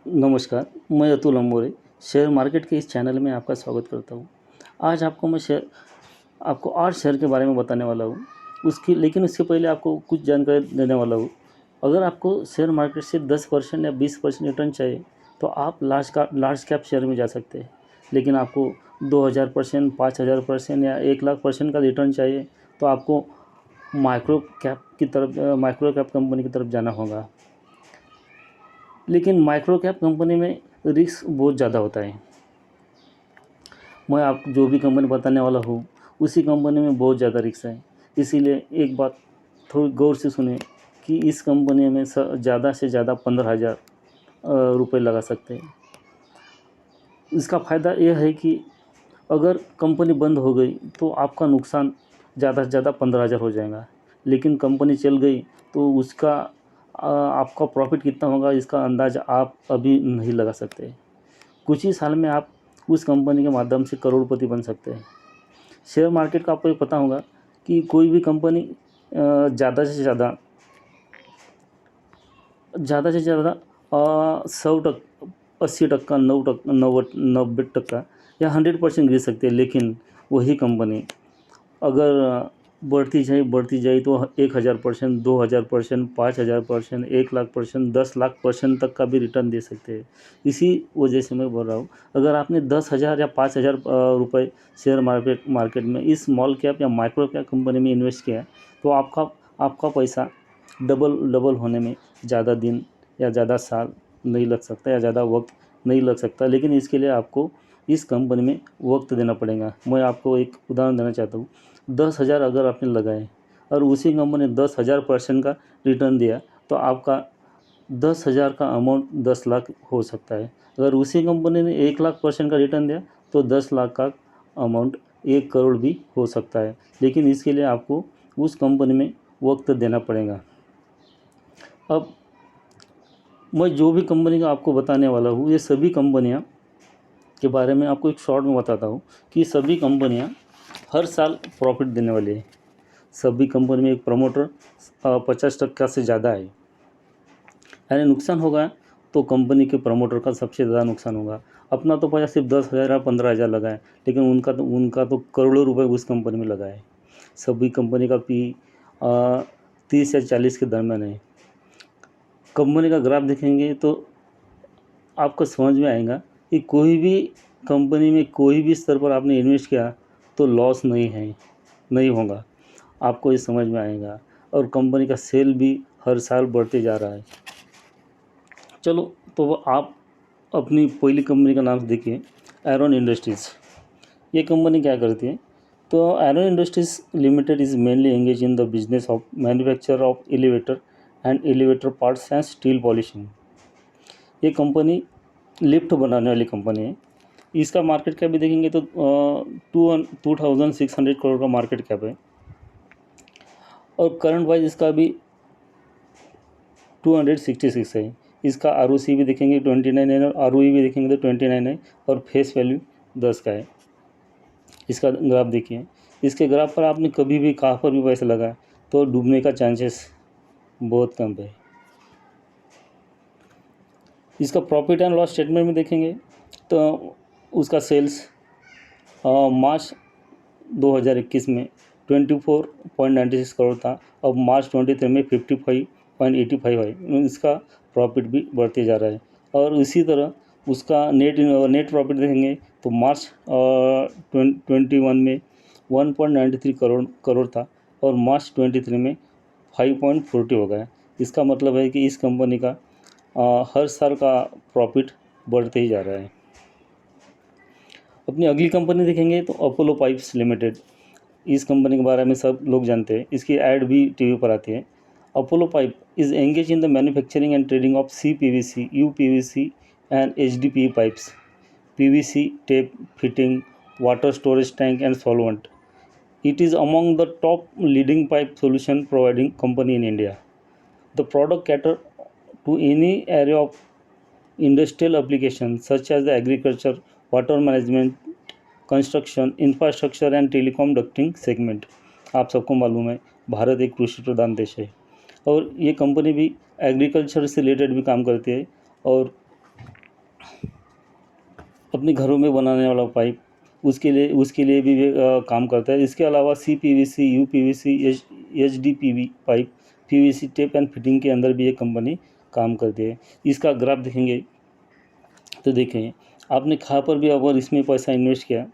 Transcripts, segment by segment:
नमस्कार, मैं Atul अम्बोरे, share market के इस चैनल में आपका स्वागत करता हूँ। आज आपको 8 शेयर के बारे में बताने वाला हूँ। उससे पहले आपको कुछ जानकारी देने वाला हूँ। अगर आपको शेयर मार्केट से 10% या 20% रिटर्न चाहिए, तो आप लार्ज कैप शेयर में जा सकते हैं। लेकिन आपको 2000%, 5000% या 1,00,000% का रिटर्न चाहिए, तो आपको माइक्रो कैप कंपनी की तरफ जाना होगा। लेकिन माइक्रो कैप कंपनी में रिस्क बहुत ज़्यादा होता है। मैं आप जो भी कंपनी बताने वाला हूँ, उसी कंपनी में बहुत ज़्यादा रिस्क है। इसीलिए एक बात थोड़ी गौर से सुने कि इस कंपनी में ज़्यादा से ज़्यादा 15,000 रुपये लगा सकते हैं। इसका फ़ायदा यह है कि अगर कंपनी बंद हो गई तो आपका नुकसान ज़्यादा से ज़्यादा 15,000 हो जाएगा। लेकिन कंपनी चल गई तो आपका प्रॉफिट कितना होगा, इसका अंदाज़ा आप अभी नहीं लगा सकते। कुछ ही साल में आप उस कंपनी के माध्यम से करोड़पति बन सकते हैं। शेयर मार्केट का आपको ये पता होगा कि कोई भी कंपनी ज़्यादा से ज़्यादा 80%, 90% या 100% गिर सकती है। लेकिन वही कंपनी अगर बढ़ती जाए तो 1,000%, 2,000%, 5,000%, 1,00,000%, 10,00,000% तक का भी रिटर्न दे सकते हैं। इसी वजह से मैं बोल रहा हूँ, अगर आपने 10,000 या 5,000 रुपये शेयर मार्केट में इस स्मॉल कैप या माइक्रो कैप कंपनी में इन्वेस्ट किया, तो आपका पैसा डबल होने में ज़्यादा दिन या ज़्यादा साल नहीं लग सकता या ज़्यादा वक्त नहीं लग सकता। लेकिन इसके लिए आपको इस कंपनी में वक्त देना पड़ेगा। मैं आपको एक उदाहरण देना चाहता हूँ। 10,000 अगर आपने लगाए और उसी कंपनी ने 10,000% का रिटर्न दिया, तो आपका 10,000 का अमाउंट 10 लाख हो सकता है। अगर उसी कंपनी ने 1,00,000% का रिटर्न दिया, तो 10 लाख का अमाउंट 1 करोड़ भी हो सकता है। लेकिन इसके लिए आपको उस कंपनी में वक्त देना पड़ेगा। अब मैं जो भी कंपनी का आपको बताने वाला हूँ, ये सभी कंपनियाँ के बारे में आपको एक शॉर्ट में बताता हूँ कि सभी कंपनियाँ हर साल प्रॉफिट देने वाली है। सभी कंपनी में एक प्रमोटर 50% से ज़्यादा है, यानी नुकसान होगा तो कंपनी के प्रमोटर का सबसे ज़्यादा नुकसान होगा। अपना तो पैसा सिर्फ 10,000 या 15,000 लगा है, लेकिन उनका तो करोड़ों रुपए उस कंपनी में लगा है। सभी कंपनी का पी 30 या 40 के दरम्यान है। कंपनी का ग्राफ देखेंगे तो आपको समझ में आएगा कि कोई भी कंपनी में कोई भी स्तर पर आपने इन्वेस्ट किया तो लॉस नहीं होगा। आपको ये समझ में आएगा। और कंपनी का सेल भी हर साल बढ़ते जा रहा है। चलो, तो आप अपनी पहली कंपनी का नाम देखिए, एरोन इंडस्ट्रीज़। ये कंपनी क्या करती है? तो Aaron industries limited is mainly engage in the business of manufacture of elevator and elevator parts and steel polishing. ये कंपनी लिफ्ट बनाने वाली कंपनी है। इसका मार्केट कैप भी देखेंगे तो 2,600 करोड़ का मार्केट कैप है। और करंट वाइज इसका भी 266 है। इसका ROC भी देखेंगे 29 है, और ROE भी देखेंगे तो 29 है, और फेस वैल्यू 10 का है। इसका ग्राफ देखिए। इसके ग्राफ पर आपने कभी भी कहाँ पर भी पैसा लगाए तो डूबने का चांसेस बहुत कम है। इसका प्रॉफिट एंड लॉस स्टेटमेंट में देखेंगे तो उसका सेल्स मार्च 2021 में 24.96 करोड़ था। अब मार्च 23 में 55.85 है। इसका प्रॉफिट भी बढ़ते जा रहा है। और इसी तरह उसका नेट प्रॉफिट देखेंगे तो मार्च 21 में 1.93 करोड़ था, और मार्च 23 में 5.40 हो गया। इसका मतलब है कि इस कंपनी का हर साल का प्रॉफिट बढ़ते ही जा रहा है। अपनी अगली कंपनी देखेंगे तो अपोलो पाइप्स लिमिटेड। इस कंपनी के बारे में सब लोग जानते हैं। इसकी ऐड भी टीवी पर आती है। Apollo pipe is engage in the manufacturing and trading of CPVC, UPVC and HDPE pipes, PVC tape fitting, water storage tank and solvent. It is among the top leading pipe solution providing company in India. The product cater to any area of industrial applications such as the agriculture, water management, construction, infrastructure and telecom ducting segment. आप सबको मालूम है भारत एक कृषि प्रधान देश है, और ये कंपनी भी एग्रीकल्चर से रिलेटेड भी काम करती है। और अपने घरों में बनाने वाला पाइप, उसके लिए भी ये काम करता है। इसके अलावा CPVC, UPVC, HDPE pipe, PVC tape and fitting के अंदर भी ये कंपनी काम करती है। इसका ग्राफ देखेंगे तो देखें, आपने कहाँ पर भी अगर इसमें पैसा इन्वेस्ट किया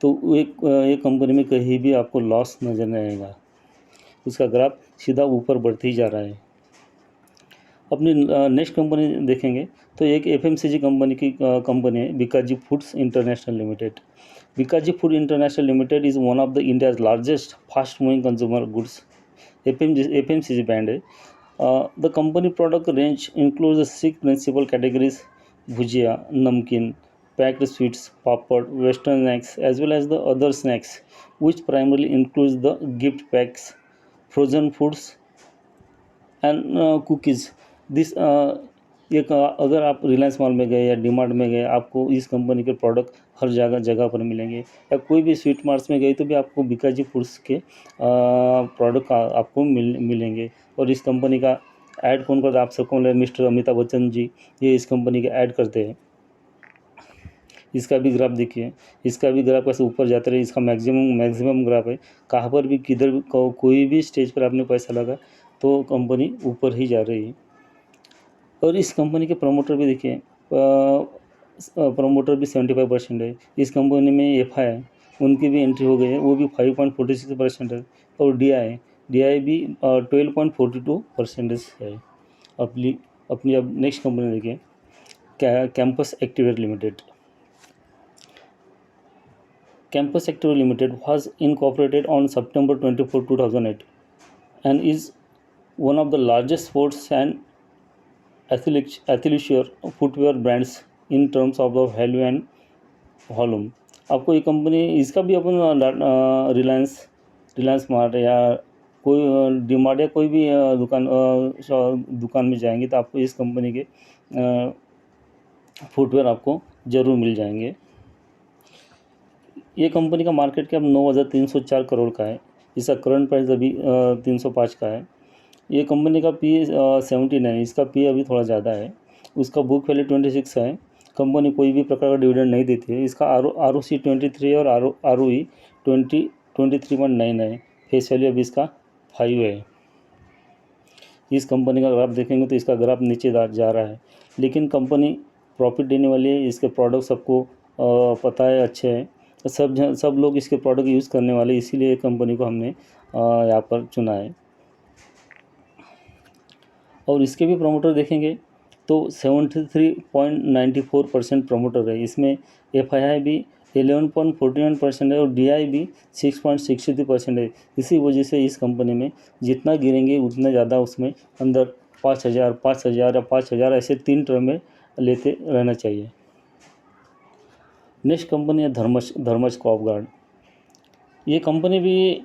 तो एक कंपनी में कहीं भी आपको लॉस नज़र नहीं आएगा। उसका ग्राफ सीधा ऊपर बढ़ते ही जा रहा है। अपनी नेक्स्ट कंपनी देखेंगे तो एक FMCG कंपनी है, Bikaji foods international limited. Bikaji food international limited is one of the India's largest fast moving consumer goods FMCG brand है। The company product range includes the 6 principal categories: bhujia, namkeen, packed sweets, papad, western snacks, as well as the other snacks, which primarily includes the gift packs, frozen foods, and cookies. This एक अगर आप Reliance mall में गए या डीमार्ट में गए, आपको इस कंपनी के प्रोडक्ट हर जगह जगह पर मिलेंगे। या कोई भी स्वीट मार्ट्स में गए तो भी आपको बीकाजी फूड्स के प्रोडक्ट आपको मिलेंगे। और इस कंपनी का ऐड कौन करता है? आप सबको मिस्टर अमिताभ बच्चन जी ये इस कंपनी के ऐड करते हैं। इसका भी ग्राफ देखिए, इसका भी ग्राफ कैसे ऊपर जाता रहे। इसका मैक्सिमम ग्राफ है। कहाँ पर भी किधर भी कोई भी स्टेज पर आपने पैसा लगा तो कंपनी ऊपर ही जा रही है। और इस कंपनी के प्रमोटर भी देखिए, प्रमोटर भी 75% है। इस कंपनी में FI है, उनकी भी एंट्री हो गई है, वो भी 5.46% है। और DI भी 12.42% है। अपनी अब नेक्स्ट कंपनी देखिए, campus activewear limited. Campus Activewear Limited was incorporated on September 24, 2008 and is one of the largest sports and athleisure footwear brands in terms of the value and volume। आपको ये company, इसका भी अपन Reliance mart या कोई डीमार्ट या कोई भी दुकान में जाएंगे तो आपको इस कंपनी के फुटवेयर आपको ज़रूर मिल जाएंगे। ये कंपनी का मार्केट कैप 9,304 करोड़ का है। इसका करंट प्राइस अभी 305 का है। ये कंपनी का PE 17 है, इसका PE अभी थोड़ा ज़्यादा है। उसका बुक वैल्यू 26 है। कंपनी कोई भी प्रकार का डिविडेंड नहीं देती है। इसका ROC 23 और ROE 23.9 है। फेस वैल्यू अभी इसका 5 है। इस कंपनी का ग्राफ देखेंगे तो इसका ग्राफ नीचे जा रहा है, लेकिन कंपनी प्रॉफिट देने वाली है। इसके प्रोडक्ट सबको पता है, अच्छे हैं। सब लोग इसके प्रोडक्ट यूज़ करने वाले, इसीलिए कंपनी को हमने यहाँ पर चुना है। और इसके भी प्रमोटर देखेंगे तो 73.94% प्रमोटर है। इसमें FII भी 11.49% है और DI भी 6.63% है। इसी वजह से इस कंपनी में जितना गिरेंगे उतना ज़्यादा उसमें अंदर 5,000 5,000 या 5,000 ऐसे 3 टर्म में लेते रहना चाहिए। नेक्स्ट कंपनी है धर्मज क्रॉप गार्ड। ये कंपनी भी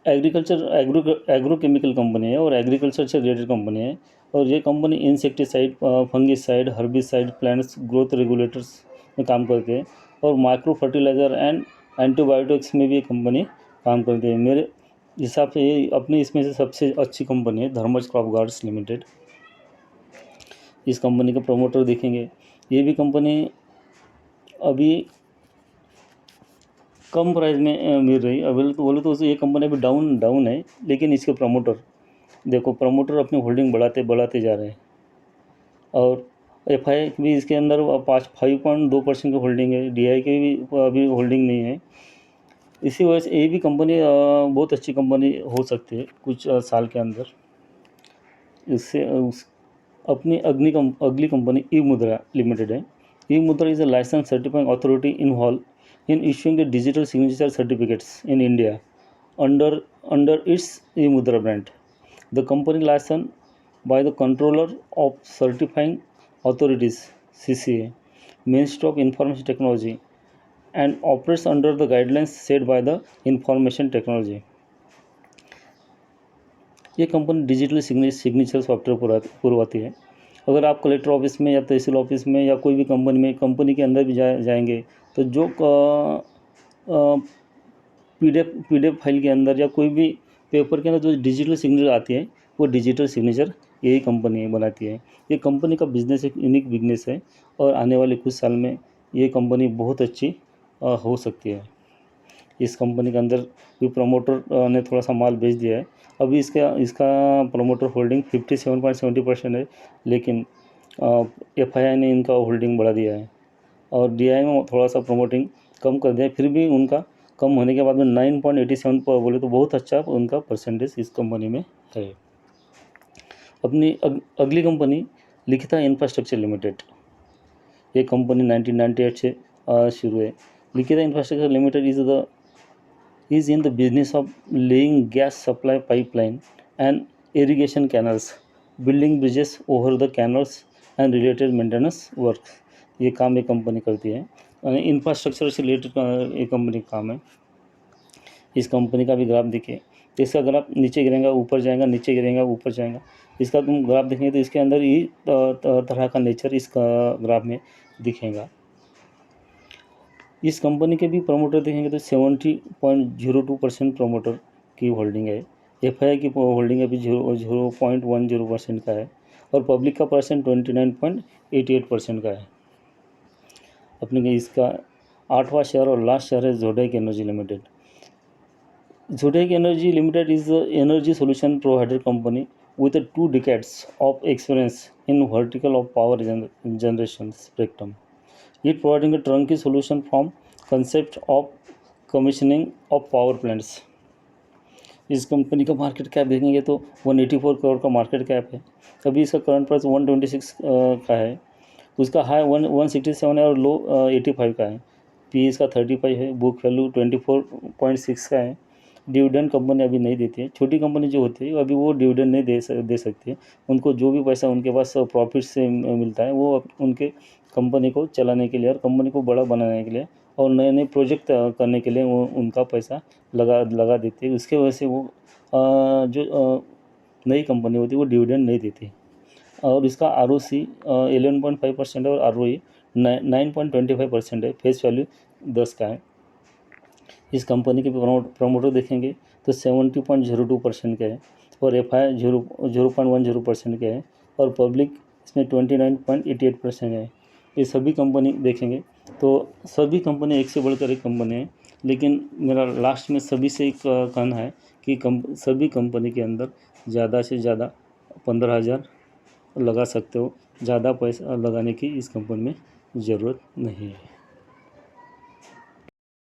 एग्रो केमिकल कंपनी है और एग्रीकल्चर से रिलेटेड कंपनी है। और ये company insecticide, fungicide, herbicide, plants growth regulators में काम करती है और माइक्रो फर्टिलाइज़र एंड एंटीबायोटिक्स में भी ये कंपनी काम करती है। मेरे हिसाब से ये अपनी इसमें से सबसे अच्छी कंपनी है धर्मज क्रॉप गार्ड्स लिमिटेड। इस कंपनी का प्रमोटर देखेंगे, ये भी कंपनी अभी कम प्राइस में मिल रही है। अभी तो बोले तो ये कंपनी अभी डाउन है, लेकिन इसके प्रमोटर देखो, प्रमोटर अपनी होल्डिंग बढ़ाते जा रहे हैं। और FI भी इसके अंदर 5.2% की होल्डिंग है। DI की भी अभी होल्डिंग नहीं है। इसी वजह से ये भी कंपनी बहुत अच्छी कंपनी हो सकती है कुछ साल के अंदर। इससे अपनी अगली कंपनी ई-मुद्रा लिमिटेड है। EMudhra is a licence certifying authority involve in issuing the digital signature certificates in India under its e-Mudra brand. The company licensed by the Controller of Certifying Authorities (CCA), Ministry of Information Technology, and operates under the guidelines set by the Information Technology. ये company digital signature software पुरवाती है। अगर आप collector office में या तहसील office में या कोई भी कंपनी के अंदर भी जाएंगे तो जो PDF फाइल के अंदर या कोई भी पेपर के अंदर जो डिजिटल सिग्नेचर आती है वो डिजिटल सिग्नेचर यही कंपनी बनाती है। ये कंपनी का बिजनेस एक यूनिक बिजनेस है और आने वाले कुछ साल में ये कंपनी बहुत अच्छी हो सकती है। इस कंपनी के अंदर भी प्रमोटर ने थोड़ा सा माल बेच दिया है। अभी इसका इसका प्रमोटर होल्डिंग 57.70% है, लेकिन FII ने इनका होल्डिंग बढ़ा दिया है और DI में थोड़ा सा प्रमोटिंग कम कर दिया है। फिर भी उनका कम होने के बाद में 9.87 पर बोले तो बहुत अच्छा उनका परसेंटेज इस कंपनी में है। अपनी अगली कंपनी लिखिता इंफ्रास्ट्रक्चर लिमिटेड। ये कंपनी 1998 से शुरू है। लिखिता infrastructure limited is in the business of laying gas supply pipeline and irrigation canals, building bridges over the canals and related maintenance work। ये काम एक कंपनी करती है। इंफ्रास्ट्रक्चर से रिलेटेड एक कंपनी का काम है। इस कंपनी का भी ग्राफ देखिए, तो इसका ग्राफ नीचे गिरेगा ऊपर जाएगा, नीचे गिरेगा ऊपर जाएगा। इसका तुम ग्राफ देखेंगे तो इसके अंदर ही तरह का नेचर इस ग्राफ में दिखेगा। इस कंपनी के भी प्रमोटर देखेंगे तो 70.02% प्रमोटर की होल्डिंग है। FII की होल्डिंग अभी 0.10% का है और पब्लिक का परसेंट 29.88% का है। अपने इसका 8वां शेयर और लास्ट शेयर है zodiac energy limited. Zodiac Energy Limited is the energy solution provider company with 2 decades of experience in vertical of power generation spectrum. It providing a turnkey solution from concept of commissioning of power plants. इस company का market cap देखेंगे तो 184 करोड़ का market cap है। अभी इसका current price 126 का है। उसका हाई 167 है और लो 85 का है। PE इसका 35 है। बुक वैल्यू 24.6 का है। डिविडेंड कंपनी अभी नहीं देती है। छोटी कंपनी जो होती है अभी वो डिविडेंड नहीं दे सकती है। उनको जो भी पैसा उनके पास प्रॉफिट से मिलता है वो उनके कंपनी को चलाने के लिए और कंपनी को बड़ा बनाने के लिए और नए नए प्रोजेक्ट करने के लिए वो उनका पैसा लगा देती है। उसके वजह से वो जो नई कंपनी होती है वो डिविडेंड नहीं देती। और इसका ROC 11.5% और ROE 9.25% है। फेस वैल्यू 10 का है। इस कंपनी के प्रमोटर देखेंगे तो 70.02% के है और FII 0.10% के है और पब्लिक इसमें 29.88% है। ये सभी कंपनी देखेंगे तो सभी कंपनी एक से बढ़कर एक कंपनी है, लेकिन मेरा लास्ट में सभी से एक कहना है कि सभी कंपनी के अंदर ज़्यादा से ज़्यादा 15,000 लगा सकते हो। ज़्यादा पैसा लगाने की इस कंपनी में ज़रूरत नहीं है।